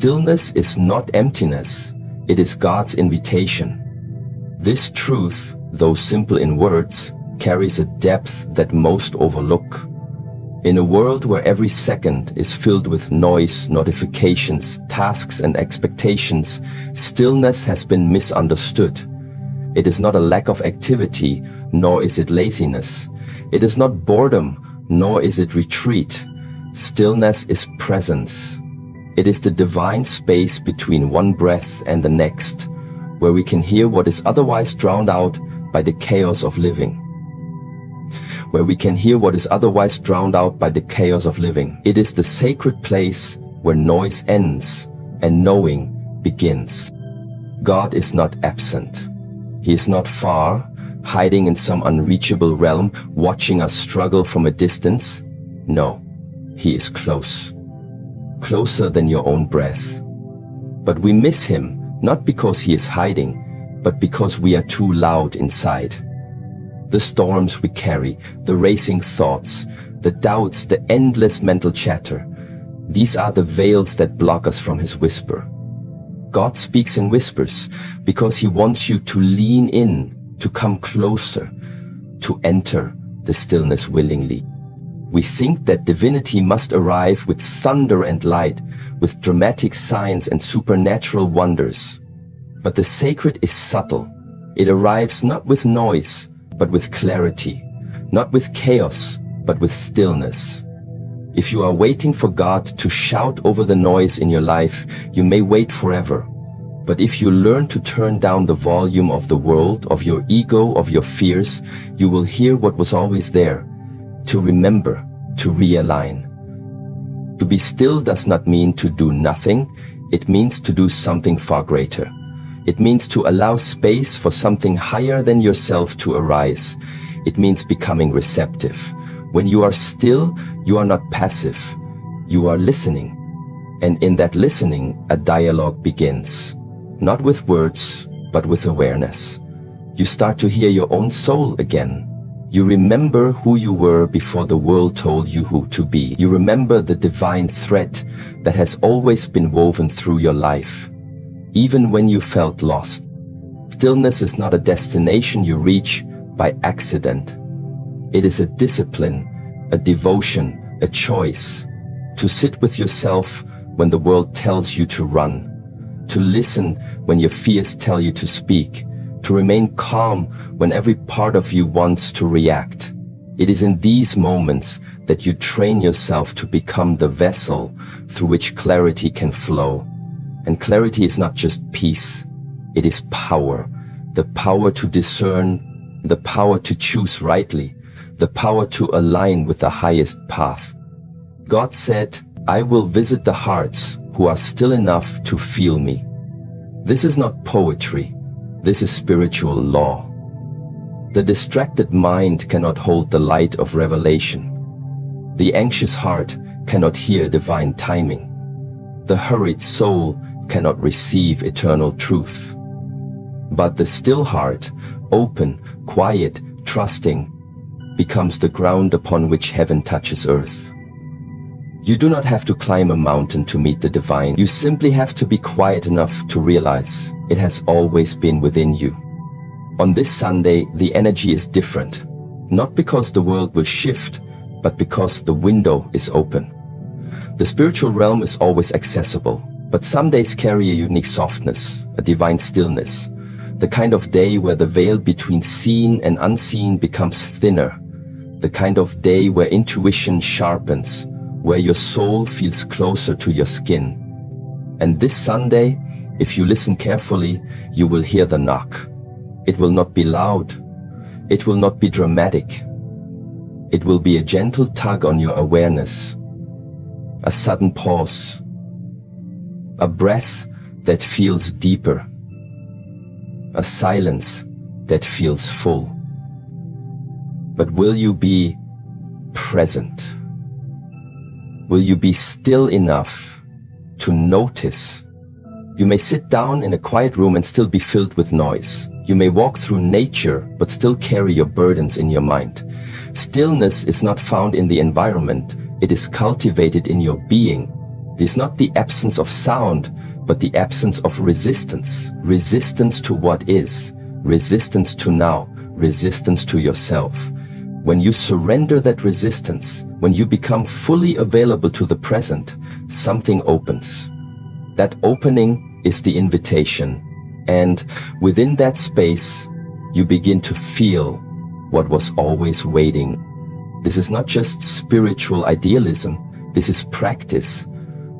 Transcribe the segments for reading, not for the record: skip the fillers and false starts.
Stillness is not emptiness, it is God's invitation. This truth, though simple in words, carries a depth that most overlook. In a world where every second is filled with noise, notifications, tasks, and expectations, stillness has been misunderstood. It is not a lack of activity, nor is it laziness. It is not boredom, nor is it retreat. Stillness is presence. It is the divine space between one breath and the next, where we can hear what is otherwise drowned out by the chaos of living. It is the sacred place where noise ends and knowing begins. God is not absent. He is not far, hiding in some unreachable realm, watching us struggle from a distance. No, He is close. Closer than your own breath. But we miss Him, not because He is hiding, but because we are too loud inside. The storms we carry, the racing thoughts, the doubts, the endless mental chatter, these are the veils that block us from His whisper. God speaks in whispers because He wants you to lean in, to come closer, to enter the stillness willingly. We think that divinity must arrive with thunder and light, with dramatic signs and supernatural wonders. But the sacred is subtle. It arrives not with noise, but with clarity, not with chaos, but with stillness. If you are waiting for God to shout over the noise in your life, you may wait forever. But if you learn to turn down the volume of the world, of your ego, of your fears, you will hear what was always there. To remember, to realign. To be still does not mean to do nothing. It means to do something far greater. It means to allow space for something higher than yourself to arise. It means becoming receptive. When you are still, you are not passive. You are listening. And in that listening, a dialogue begins. Not with words, but with awareness. You start to hear your own soul again. You remember who you were before the world told you who to be. You remember the divine thread that has always been woven through your life, even when you felt lost. Stillness is not a destination you reach by accident. It is a discipline, a devotion, a choice. To sit with yourself when the world tells you to run. To listen when your fears tell you to speak. To remain calm when every part of you wants to react. It is in these moments that you train yourself to become the vessel through which clarity can flow. And clarity is not just peace, it is power. The power to discern, the power to choose rightly, the power to align with the highest path. God said, "I will visit the hearts who are still enough to feel me." This is not poetry. This is spiritual law. The distracted mind cannot hold the light of revelation. The anxious heart cannot hear divine timing. The hurried soul cannot receive eternal truth. But the still heart, open, quiet, trusting, becomes the ground upon which heaven touches earth. You do not have to climb a mountain to meet the divine. You simply have to be quiet enough to realize it has always been within you. On this Sunday, the energy is different. Not because the world will shift, but because the window is open. The spiritual realm is always accessible, but some days carry a unique softness, a divine stillness. The kind of day where the veil between seen and unseen becomes thinner. The kind of day where intuition sharpens, where your soul feels closer to your skin. And this Sunday, if you listen carefully, you will hear the knock. It will not be loud. It will not be dramatic. It will be a gentle tug on your awareness. A sudden pause. A breath that feels deeper. A silence that feels full. But will you be present? Will you be still enough to notice? You may sit down in a quiet room and still be filled with noise. You may walk through nature but still carry your burdens in your mind. Stillness is not found in the environment, it is cultivated in your being. It is not the absence of sound, but the absence of resistance. Resistance to what is, resistance to now, resistance to yourself. When you surrender that resistance, when you become fully available to the present, something opens. That opening is the invitation, and within that space, you begin to feel what was always waiting. This is not just spiritual idealism, this is practice.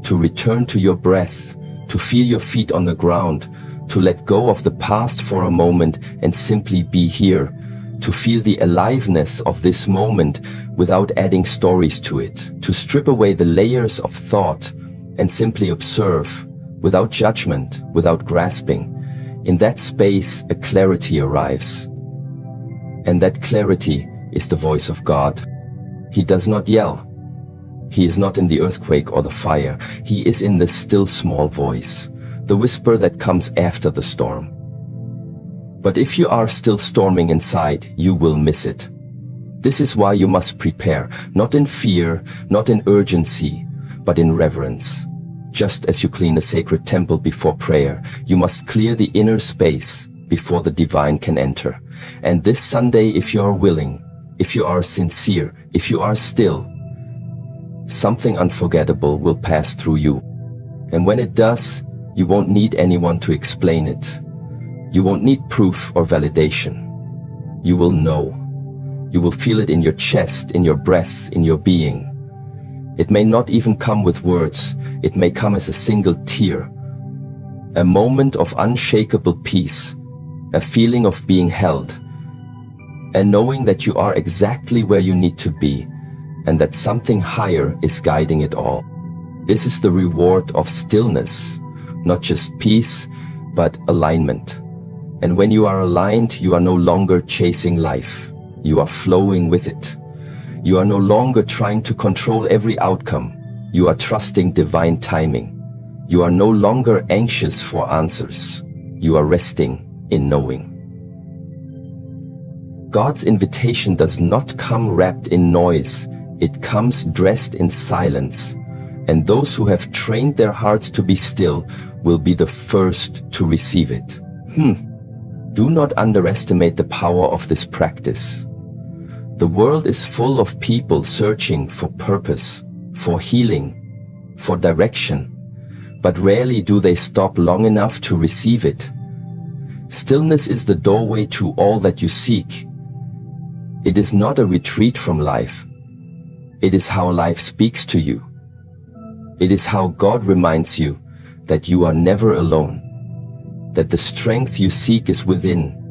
To return to your breath, to feel your feet on the ground, to let go of the past for a moment and simply be here, to feel the aliveness of this moment without adding stories to it, to strip away the layers of thought and simply observe, without judgment, without grasping. In that space, a clarity arrives. And that clarity is the voice of God. He does not yell. He is not in the earthquake or the fire. He is in the still small voice, the whisper that comes after the storm. But if you are still storming inside, you will miss it. This is why you must prepare, not in fear, not in urgency, but in reverence. Just as you clean a sacred temple before prayer, you must clear the inner space before the divine can enter. And this Sunday, if you are willing, if you are sincere, if you are still, something unforgettable will pass through you. And when it does, you won't need anyone to explain it. You won't need proof or validation. You will know. You will feel it in your chest, in your breath, in your being. It may not even come with words. It may come as a single tear. A moment of unshakable peace, a feeling of being held, and knowing that you are exactly where you need to be, and that something higher is guiding it all. This is the reward of stillness, not just peace, but alignment. And when you are aligned, you are no longer chasing life. You are flowing with it. You are no longer trying to control every outcome. You are trusting divine timing. You are no longer anxious for answers. You are resting in knowing. God's invitation does not come wrapped in noise. It comes dressed in silence. And those who have trained their hearts to be still will be the first to receive it. Do not underestimate the power of this practice. The world is full of people searching for purpose, for healing, for direction, but rarely do they stop long enough to receive it. Stillness is the doorway to all that you seek. It is not a retreat from life. It is how life speaks to you. It is how God reminds you that you are never alone, that the strength you seek is within,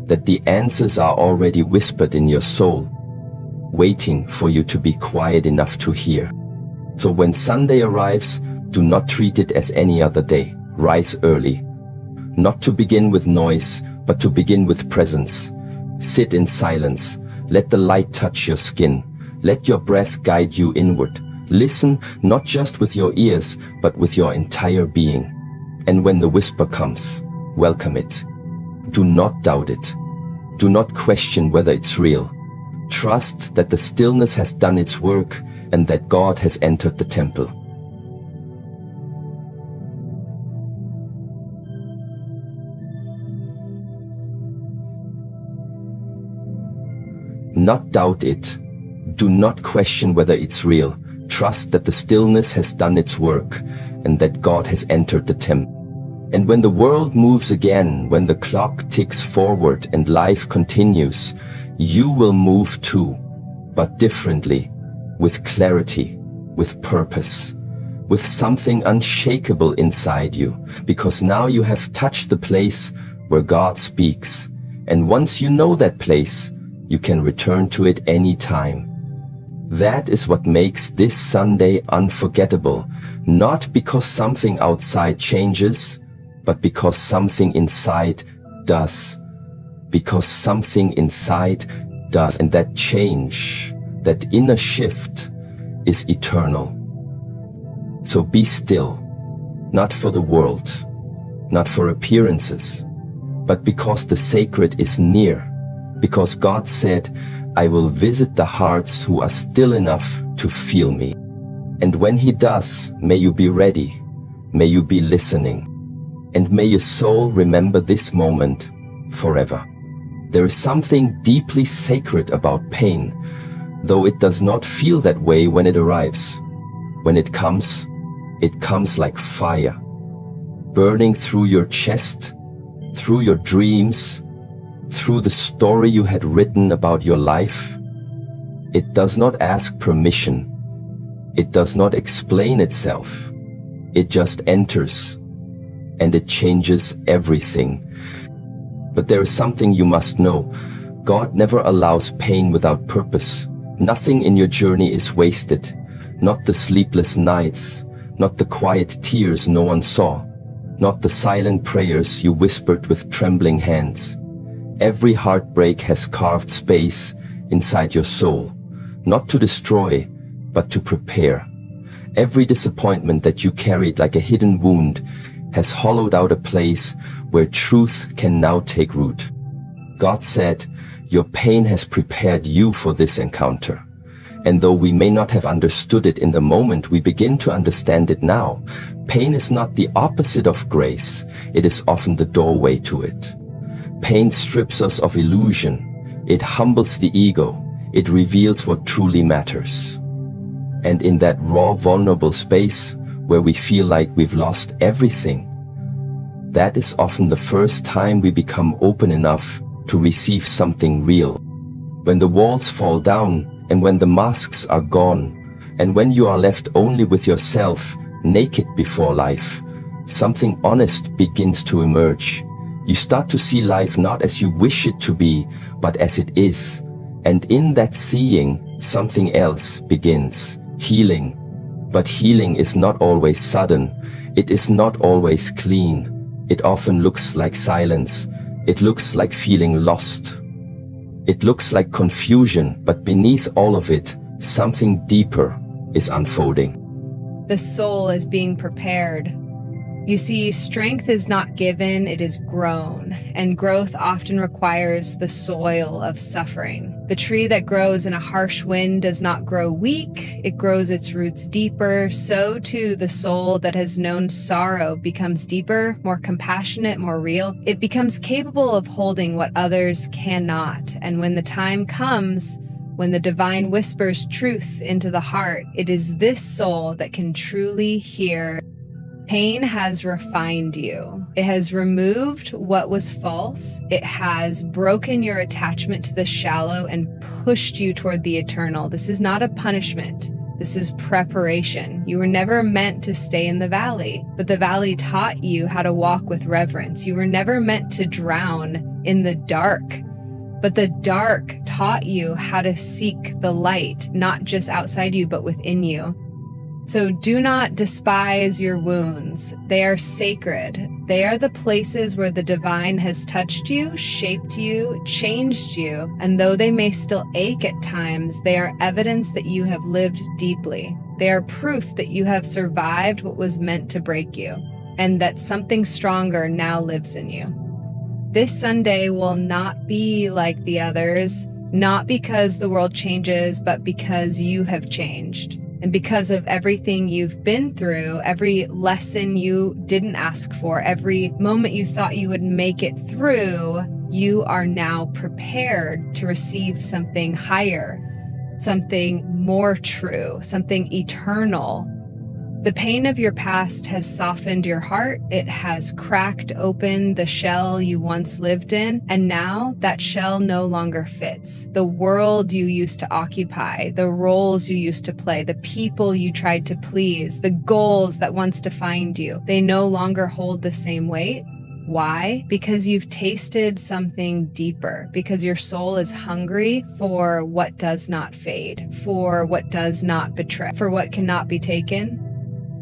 that the answers are already whispered in your soul, waiting for you to be quiet enough to hear. So when Sunday arrives, do not treat it as any other day. Rise early, not to begin with noise, but to begin with presence. Sit in silence. Let the light touch your skin. Let your breath guide you inward. Listen not just with your ears, but with your entire being. And when the whisper comes, welcome it. Do not doubt it. Do not question whether it's real. Trust that the stillness has done its work and that God has entered the temple. Not doubt it. Do not question whether it's real. Trust that the stillness has done its work and that God has entered the temple. And when the world moves again, when the clock ticks forward and life continues, you will move too, but differently, with clarity, with purpose, with something unshakable inside you, because now you have touched the place where God speaks. And once you know that place, you can return to it any time. That is what makes this Sunday unforgettable, not because something outside changes, but because something inside does. Because something inside does. And that change, that inner shift, is eternal. So be still, not for the world, not for appearances, but because the sacred is near. Because God said, I will visit the hearts who are still enough to feel me. And when he does, may you be ready, may you be listening, and may your soul remember this moment forever. There is something deeply sacred about pain, though it does not feel that way when it arrives. When it comes like fire, burning through your chest, through your dreams, through the story you had written about your life. It does not ask permission. It does not explain itself. It just enters, and it changes everything. But there is something you must know. God never allows pain without purpose. Nothing in your journey is wasted. Not the sleepless nights, not the quiet tears no one saw, not the silent prayers you whispered with trembling hands. Every heartbreak has carved space inside your soul, not to destroy, but to prepare. Every disappointment that you carried like a hidden wound has hollowed out a place where truth can now take root. God said, "Your pain has prepared you for this encounter." And though we may not have understood it in the moment, we begin to understand it now. Pain is not the opposite of grace. It is often the doorway to it. Pain strips us of illusion. It humbles the ego. It reveals what truly matters. And in that raw, vulnerable space where we feel like we've lost everything, that is often the first time we become open enough to receive something real. When the walls fall down, and when the masks are gone, and when you are left only with yourself, naked before life, something honest begins to emerge. You start to see life not as you wish it to be, but as it is. And in that seeing, something else begins. Healing. But healing is not always sudden. It is not always clean. It often looks like silence. It looks like feeling lost. It looks like confusion, but beneath all of it, something deeper is unfolding. The soul is being prepared. You see, strength is not given, it is grown, and growth often requires the soil of suffering. The tree that grows in a harsh wind does not grow weak, it grows its roots deeper. So too, the soul that has known sorrow becomes deeper, more compassionate, more real. It becomes capable of holding what others cannot. And when the time comes, when the divine whispers truth into the heart, it is this soul that can truly hear. Pain has refined you. It has removed what was false. It has broken your attachment to the shallow and pushed you toward the eternal. This is not a punishment. This is preparation. You were never meant to stay in the valley, but the valley taught you how to walk with reverence. You were never meant to drown in the dark, but the dark taught you how to seek the light, not just outside you, but within you. So do not despise your wounds. They are sacred. They are the places where the divine has touched you, shaped you, changed you. And though they may still ache at times, they are evidence that you have lived deeply. They are proof that you have survived what was meant to break you, and that something stronger now lives in you. This Sunday will not be like the others, not because the world changes, but because you have changed. And because of everything you've been through, every lesson you didn't ask for, every moment you thought you would make it through, you are now prepared to receive something higher, something more true, something eternal. The pain of your past has softened your heart. It has cracked open the shell you once lived in, and now that shell no longer fits. The world you used to occupy, the roles you used to play, the people you tried to please, the goals that once defined you, they no longer hold the same weight. Why? Because you've tasted something deeper, because your soul is hungry for what does not fade, for what does not betray, for what cannot be taken.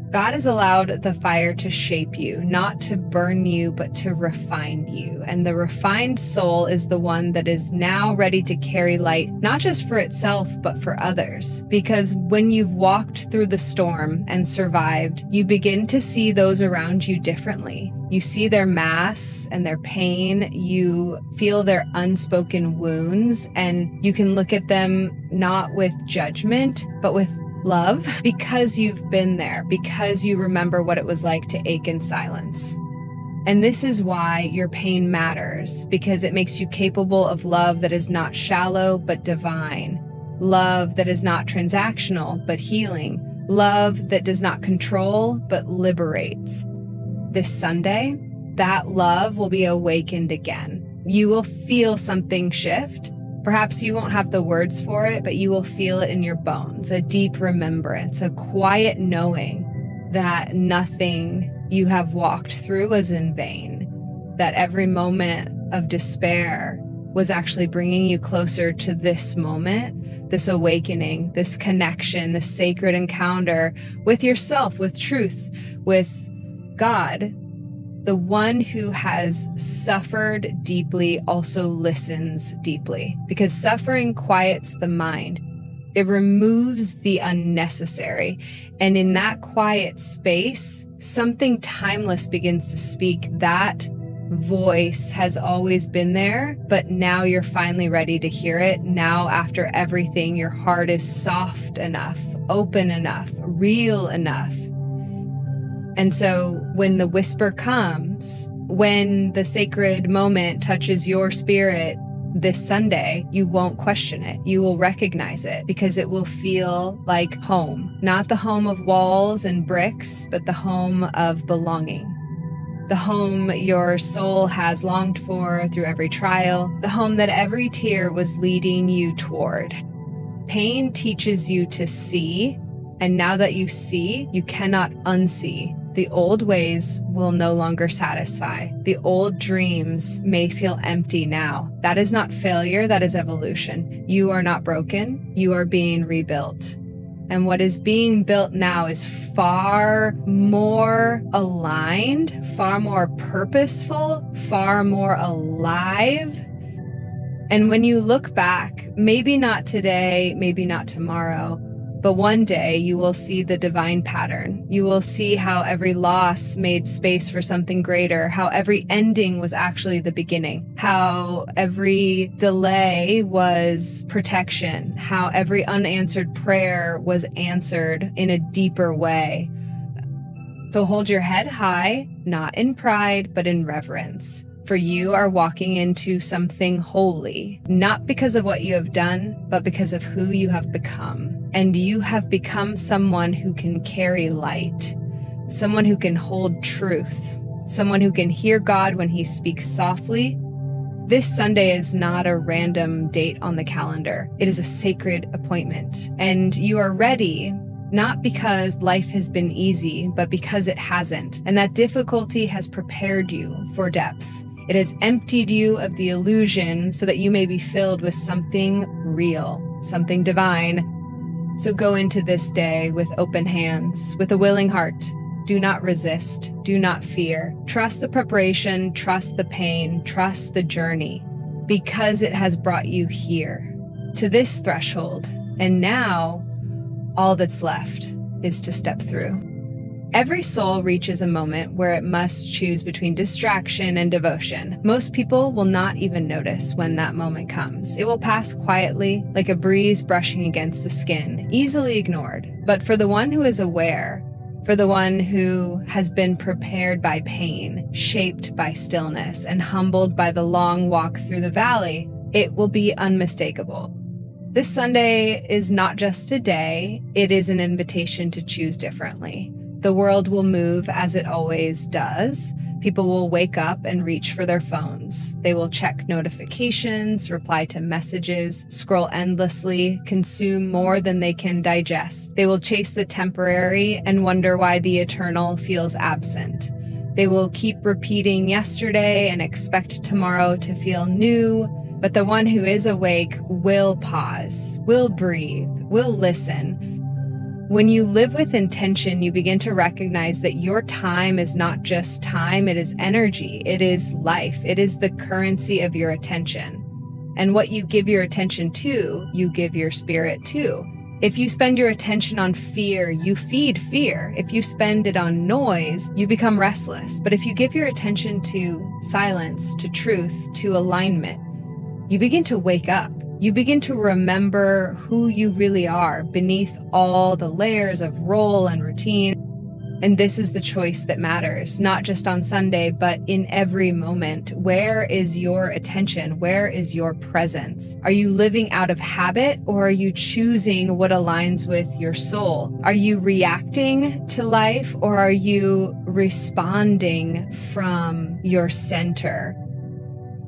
God has allowed the fire to shape you, not to burn you, but to refine you. And the refined soul is the one that is now ready to carry light, not just for itself, but for others. Because when you've walked through the storm and survived, you begin to see those around you differently. You see their masks and their pain, you feel their unspoken wounds, and you can look at them not with judgment, but with Love, because you've been there, because you remember what it was like to ache in silence. And this is why your pain matters, because it makes you capable of love that is not shallow but divine, love that is not transactional but healing, love that does not control but liberates. This Sunday, that love will be awakened again. You will feel something shift. Perhaps you won't have the words for it, but you will feel it in your bones, a deep remembrance, a quiet knowing that nothing you have walked through was in vain, that every moment of despair was actually bringing you closer to this moment, this awakening, this connection, this sacred encounter with yourself, with truth, with God. The one who has suffered deeply also listens deeply, because suffering quiets the mind. It removes the unnecessary. And in that quiet space, something timeless begins to speak. That voice has always been there, but now you're finally ready to hear it. Now, after everything, your heart is soft enough, open enough, real enough. And so when the whisper comes, when the sacred moment touches your spirit this Sunday, you won't question it. You will recognize it because it will feel like home, not the home of walls and bricks, but the home of belonging. The home your soul has longed for through every trial, the home that every tear was leading you toward. Pain teaches you to see, and now that you see, you cannot unsee. The old ways will no longer satisfy. The old dreams may feel empty now. That is not failure, that is evolution. You are not broken, you are being rebuilt. And what is being built now is far more aligned, far more purposeful, far more alive. And when you look back, maybe not today, maybe not tomorrow, but one day you will see the divine pattern. You will see how every loss made space for something greater, how every ending was actually the beginning, how every delay was protection, how every unanswered prayer was answered in a deeper way. So hold your head high, not in pride, but in reverence. For you are walking into something holy, not because of what you have done, but because of who you have become. And you have become someone who can carry light, someone who can hold truth, someone who can hear God when he speaks softly. This Sunday is not a random date on the calendar. It is a sacred appointment. And you are ready, not because life has been easy, but because it hasn't. And that difficulty has prepared you for depth. It has emptied you of the illusion so that you may be filled with something real, something divine. So go into this day with open hands, with a willing heart. Do not resist. Do not fear. Trust the preparation, trust the pain, trust the journey, because it has brought you here to this threshold. And now all that's left is to step through. Every soul reaches a moment where it must choose between distraction and devotion. Most people will not even notice when that moment comes. It will pass quietly, like a breeze brushing against the skin, easily ignored. But for the one who is aware, for the one who has been prepared by pain, shaped by stillness, and humbled by the long walk through the valley, it will be unmistakable. This Sunday is not just a day, it is an invitation to choose differently. The world will move as it always does. People will wake up and reach for their phones. They will check notifications, reply to messages, scroll endlessly, consume more than they can digest. They will chase the temporary and wonder why the eternal feels absent. They will keep repeating yesterday and expect tomorrow to feel new. But the one who is awake will pause, will breathe, will listen. When you live with intention, you begin to recognize that your time is not just time, it is energy, it is life, it is the currency of your attention. And what you give your attention to, you give your spirit to. If you spend your attention on fear, you feed fear. If you spend it on noise, you become restless. But if you give your attention to silence, to truth, to alignment, you begin to wake up. You begin to remember who you really are beneath all the layers of role and routine. And this is the choice that matters, not just on Sunday, but in every moment. Where is your attention? Where is your presence? Are you living out of habit, or are you choosing what aligns with your soul? Are you reacting to life, or are you responding from your center?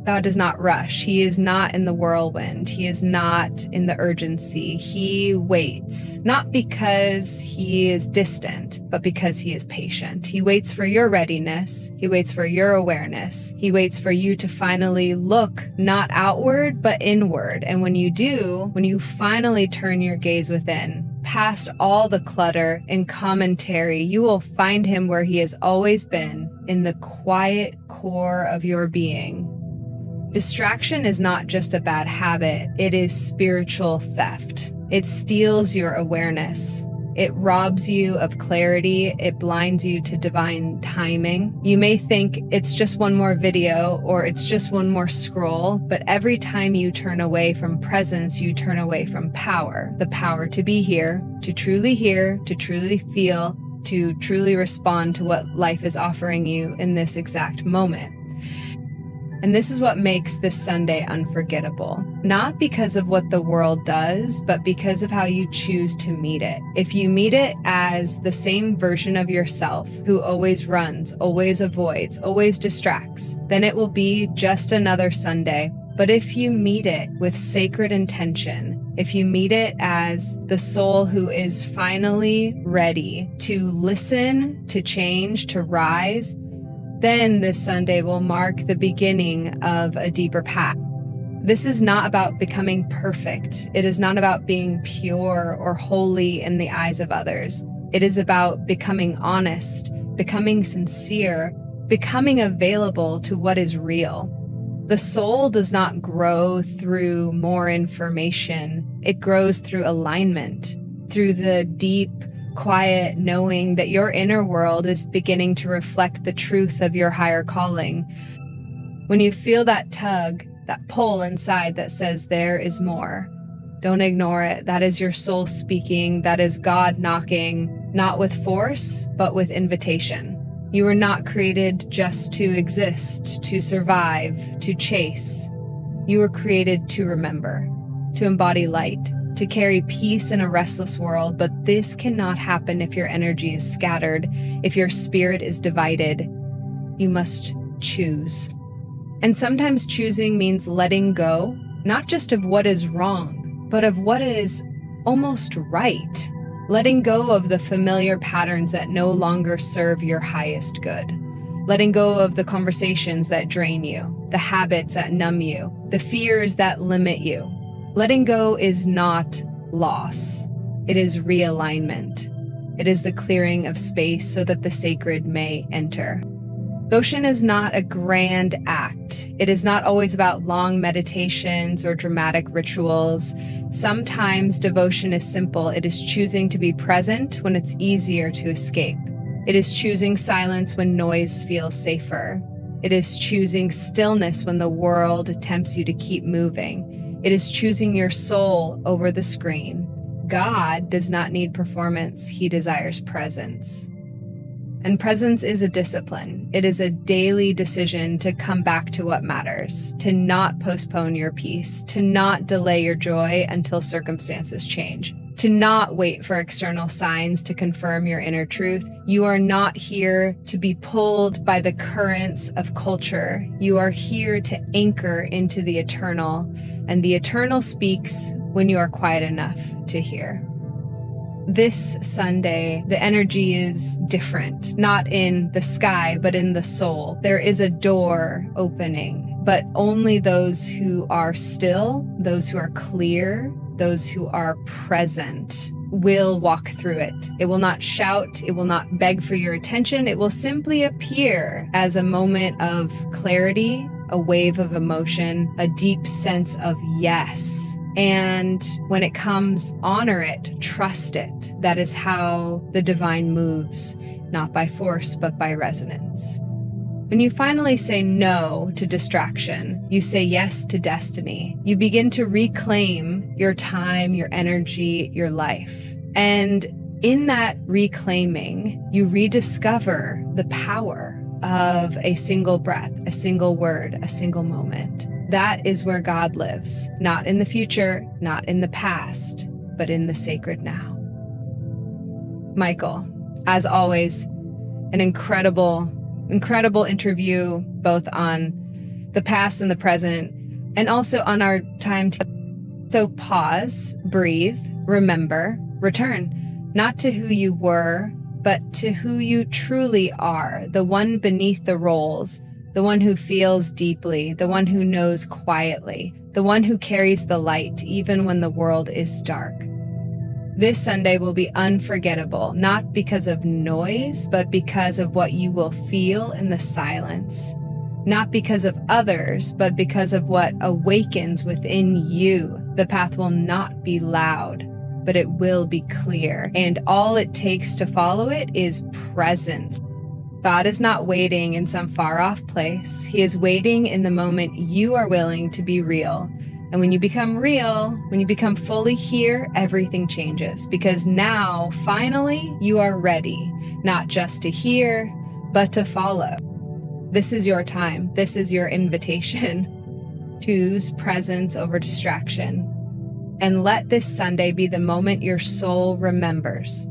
God does not rush. He is not in the whirlwind. He is not in the urgency. He waits, not because he is distant, but because he is patient. He waits for your readiness. He waits for your awareness. He waits for you to finally look not outward, but inward. And when you do, when you finally turn your gaze within, past all the clutter and commentary, you will find him where he has always been, in the quiet core of your being. Distraction is not just a bad habit, it is spiritual theft. It steals your awareness. It robs you of clarity. It blinds you to divine timing. You may think it's just one more video or it's just one more scroll, but every time you turn away from presence, you turn away from power. The power to be here, to truly hear, to truly feel, to truly respond to what life is offering you in this exact moment. And this is what makes this Sunday unforgettable. Not because of what the world does, but because of how you choose to meet it. If you meet it as the same version of yourself who always runs, always avoids, always distracts, then it will be just another Sunday. But if you meet it with sacred intention, if you meet it as the soul who is finally ready to listen, to change, to rise, then this Sunday will mark the beginning of a deeper path. This is not about becoming perfect. It is not about being pure or holy in the eyes of others. It is about becoming honest, becoming sincere, becoming available to what is real. The soul does not grow through more information. It grows through alignment, through the deep, quiet knowing that your inner world is beginning to reflect the truth of your higher calling. When you feel that tug, that pull inside that says there is more, don't ignore it. That is your soul speaking. That is God knocking, not with force, but with invitation. You were not created just to exist, to survive, to chase. You were created to remember, to embody light, to carry peace in a restless world, but this cannot happen if your energy is scattered, if your spirit is divided. You must choose. And sometimes choosing means letting go, not just of what is wrong, but of what is almost right. Letting go of the familiar patterns that no longer serve your highest good. Letting go of the conversations that drain you, the habits that numb you, the fears that limit you. Letting go is not loss. It is realignment. It is the clearing of space so that the sacred may enter. Devotion is not a grand act. It is not always about long meditations or dramatic rituals. Sometimes devotion is simple. It is choosing to be present when it's easier to escape. It is choosing silence when noise feels safer. It is choosing stillness when the world tempts you to keep moving. It is choosing your soul over the screen. God does not need performance. He desires presence. And presence is a discipline. It is a daily decision to come back to what matters, to not postpone your peace, to not delay your joy until circumstances change, to not wait for external signs to confirm your inner truth. You are not here to be pulled by the currents of culture. You are here to anchor into the eternal, and the eternal speaks when you are quiet enough to hear. This Sunday, the energy is different, not in the sky, but in the soul. There is a door opening, but only those who are still, those who are clear, those who are present will walk through it. It will not shout. It will not beg for your attention. It will simply appear as a moment of clarity, a wave of emotion, a deep sense of yes. And when it comes, honor it, trust it. That is how the divine moves, not by force, but by resonance. When you finally say no to distraction, you say yes to destiny. You begin to reclaim your time, your energy, your life. And in that reclaiming, you rediscover the power of a single breath, a single word, a single moment. That is where God lives, not in the future, not in the past, but in the sacred now. Michael, as always, an incredible interview, both on the past and the present, and also on our time to. So pause, breathe, remember, return, not to who you were, but to who you truly are, the one beneath the roles, the one who feels deeply, the one who knows quietly, the one who carries the light even when the world is dark. This Sunday will be unforgettable, not because of noise, but because of what you will feel in the silence. Not because of others, but because of what awakens within you. The path will not be loud, but it will be clear. And all it takes to follow it is presence. God is not waiting in some far-off place. He is waiting in the moment you are willing to be real. And when you become real, when you become fully here, everything changes. Because now, finally, you are ready, not just to hear, but to follow. This is your time. This is your invitation. Choose presence over distraction. And let this Sunday be the moment your soul remembers.